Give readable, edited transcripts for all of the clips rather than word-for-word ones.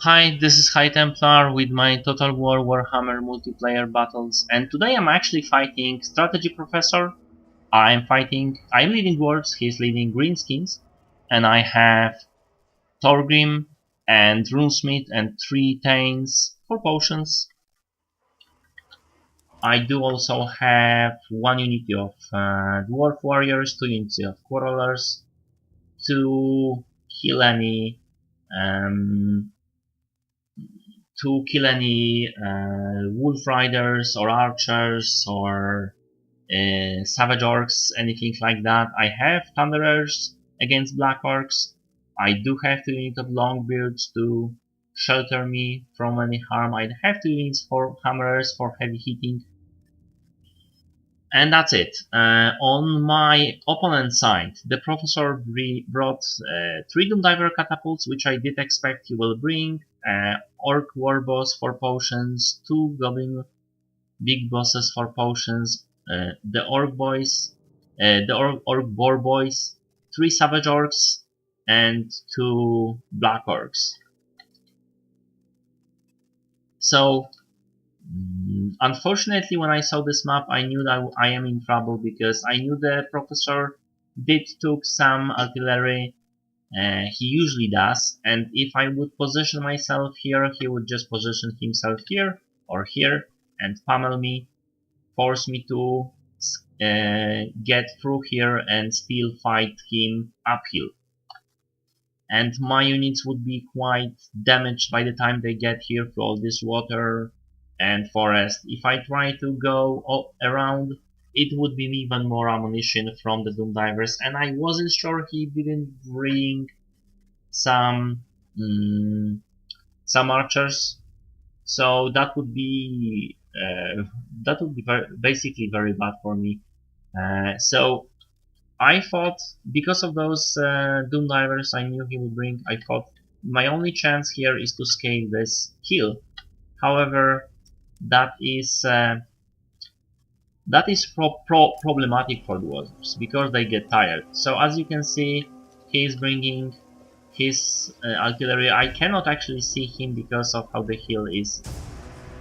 Hi, this is High Templar with my Total War Warhammer multiplayer battles, and today I'm actually fighting Strategy Professor. I'm leading dwarves, he's leading greenskins, and I have Thorgrim and Runesmith and 3 Thanes for potions. I do also have 1 unity of Dwarf Warriors, 2 units of Quarrelers, to kill any um, wolf riders or archers or savage orcs, anything like that. I have thunderers against black orcs. I do have 2 units of longbeards to shelter me from any harm. I have 2 units for hammerers for heavy hitting. And that's it. On my opponent's side, the professor brought 3 Doomdiver catapults, which I did expect he will bring, Orc Warboss for potions, 2 Goblin Big Bosses for potions, the Orc Boys, Orc Boar Boys, 3 Savage Orcs, and 2 Black Orcs. So, unfortunately, when I saw this map, I knew that I am in trouble because I knew the professor did took some artillery. He usually does, and if I would position myself here, he would just position himself here or here and pummel me, force me to get through here and still fight him uphill. And my units would be quite damaged by the time they get here through all this water and forest. If I try to go all around, it would be even more ammunition from the Doomdivers, and I wasn't sure he didn't bring some archers, so that would be basically very bad for me. So I thought, because of those Doomdivers I knew he would bring, I thought my only chance here is to scale this hill. However, that is problematic for dwarves because they get tired. So as you can see, he is bringing his artillery. I cannot actually see him because of how the hill is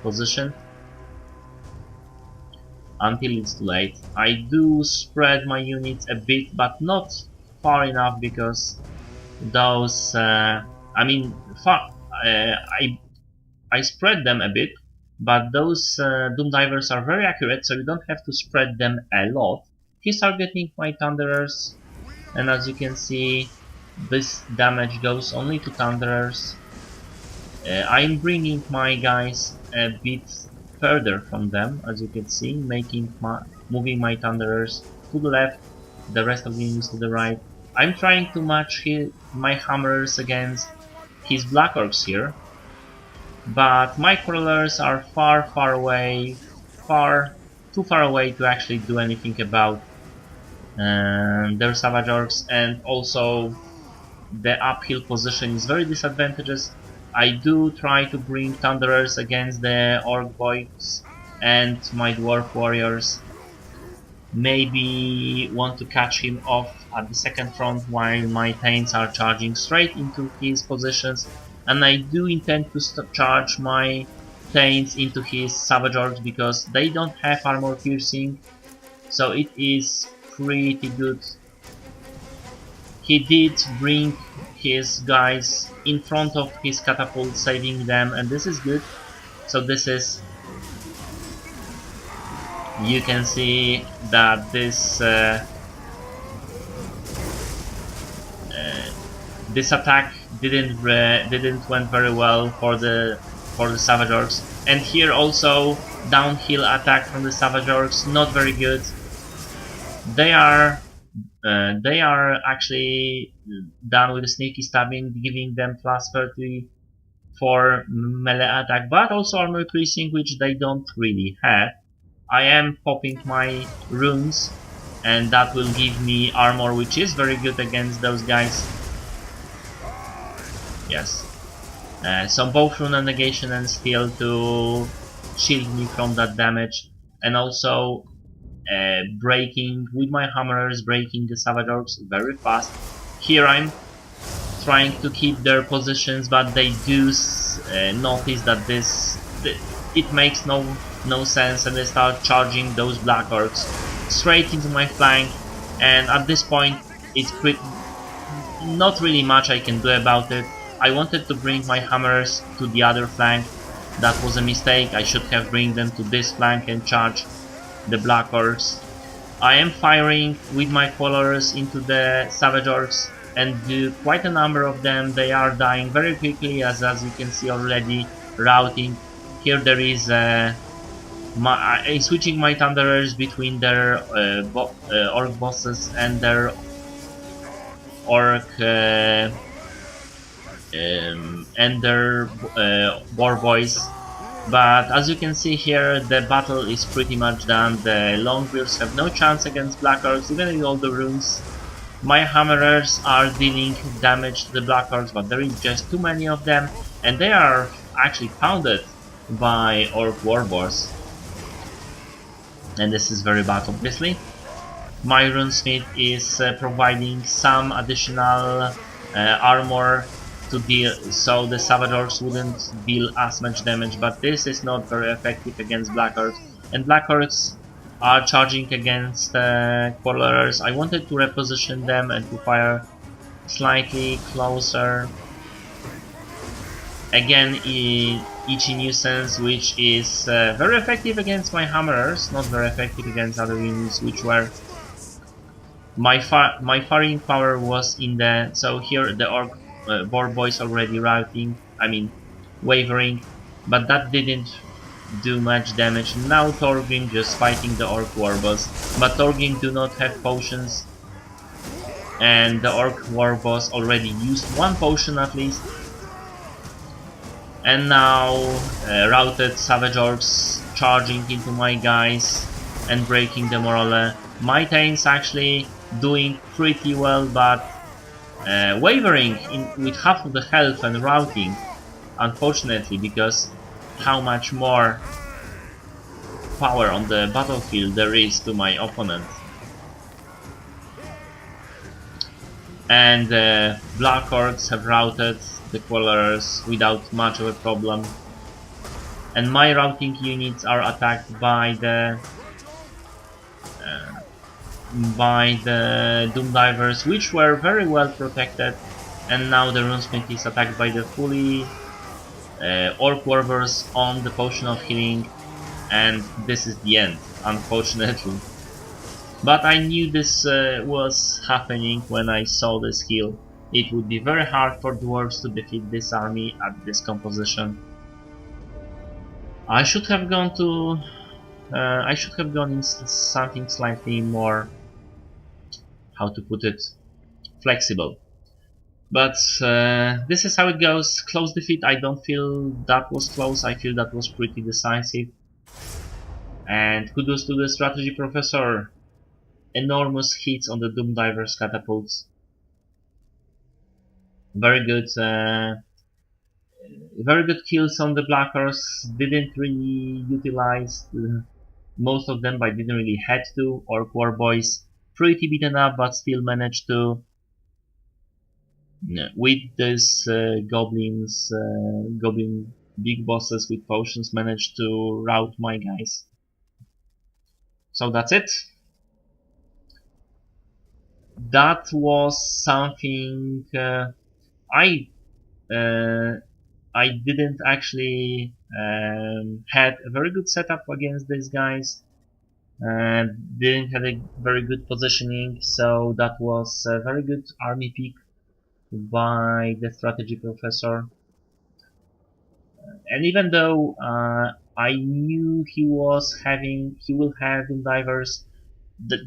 positioned until it's too late. I do spread my units a bit, but not far enough because those I spread them a bit, but those Doomdivers are very accurate, so you don't have to spread them a lot. He's targeting my Thunderers, and as you can see, this damage goes only to Thunderers. I'm bringing my guys a bit further from them, as you can see, moving my Thunderers to the left, the rest of the units to the right. I'm trying to match my Hammerers against his Black Orcs here, but my Crawlers are too far away to actually do anything about their Savage Orcs, and also the uphill position is very disadvantageous. I do try to bring Thunderers against the Orc Boys, and my Dwarf Warriors maybe want to catch him off at the second front while my Thanes are charging straight into his positions, and I do intend to charge my Thanes into his Savage Orcs because they don't have armor piercing, so it is pretty good. He did bring his guys in front of his catapult, saving them, and this is good. So you can see that this attack didn't went very well for the Savage Orcs, and here also downhill attack from the Savage Orcs, not very good. They are actually done with the sneaky stabbing, giving them plus 30 for melee attack, but also armor piercing, which they don't really have. I am popping my runes, and that will give me armor, which is very good against those guys. Yes. So both rune and negation and steel to shield me from that damage, and also breaking with my hammerers, breaking the Savage Orcs very fast. Here I'm trying to keep their positions, but they do notice that it makes no sense, and they start charging those black orcs straight into my flank. And at this point, it's not really much I can do about it. I wanted to bring my hammers to the other flank. That was a mistake. I should have bring them to this flank and charge the black orcs. I am firing with my followers into the savage orcs, and quite a number of them, they are dying very quickly, as you can see already, routing. Here there is I'm switching my thunderers between their orc bosses and their orc and their war boys. But as you can see here, the battle is pretty much done. The longbeards have no chance against black orcs, even with all the runes. My hammerers are dealing damage to the black orcs, but there is just too many of them, and they are actually pounded by orc warboss. And this is very bad, obviously. My runesmith is providing some additional armor to deal, so the savage orcs wouldn't deal as much damage, but this is not very effective against black orcs, and black orcs are charging against quarrelers. I wanted to reposition them and to fire slightly closer. Again, each nuisance, which is very effective against my hammerers, not very effective against other units, which were my firing power was in the. So here the orc war boys already routing, I mean wavering, but that didn't do much damage. Now Thorgrim just fighting the orc warboss, but Thorgrim do not have potions, and the orc warboss already used one potion at least, and now routed savage orcs charging into my guys and breaking the morale. My Thanes actually doing pretty well, but wavering with half of the health and routing, unfortunately, because how much more power on the battlefield there is to my opponent. And black orcs have routed the quarrelers without much of a problem, and my routing units are attacked by the Doom Divers, which were very well protected, and now the runesmith is attacked by the fully orc warriors on the potion of healing, and this is the end, unfortunately. But I knew this was happening when I saw this heal. It would be very hard for dwarves to defeat this army at this composition. I should have gone in something slightly more, how to put it, flexible. But this is how it goes. Close defeat. I don't feel that was close. I feel that was pretty decisive. And kudos to the strategy professor. Enormous hits on the Doom Divers catapults. Very good kills on the blackers. Didn't really utilize most of them, but didn't really had to. Orc war boys pretty beaten up, but still managed to, with these goblin big bosses with potions, managed to rout my guys. So that's it. That was something I didn't actually had a very good setup against these guys. Didn't have a very good positioning, so that was a very good army pick by the strategy professor. And even though I knew he will have in divers,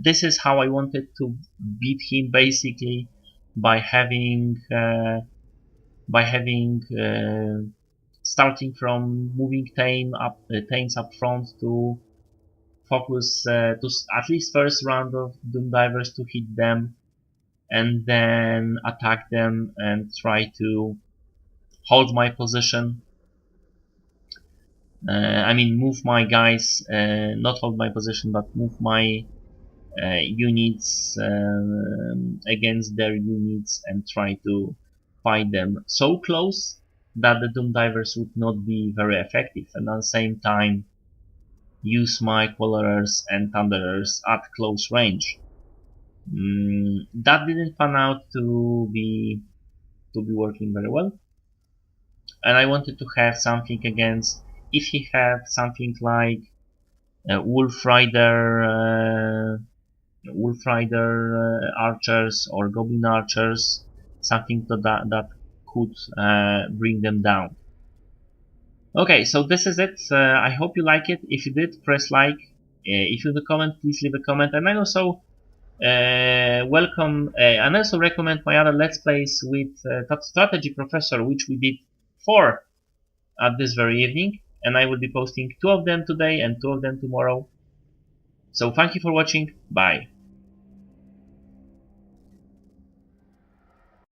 this is how I wanted to beat him, basically by having starting from moving Thanes up front to focus to at least first round of Doom Divers to hit them, and then attack them and try to hold my position. I mean, move my guys, not hold my position, but move my units against their units and try to fight them so close that the Doom Divers would not be very effective, and at the same time use my Quellerers and Thunderers at close range. That didn't pan out to be working very well, and I wanted to have something against, if he had something like Wolf Rider archers or Goblin archers, something that could bring them down. Okay, so this is it. I hope you like it. If you did, press like. If you have a comment, please leave a comment. And I also and also recommend my other Let's Plays with Strategy Professor, which we did 4 at this very evening. And I will be posting 2 of them today and 2 of them tomorrow. So thank you for watching. Bye.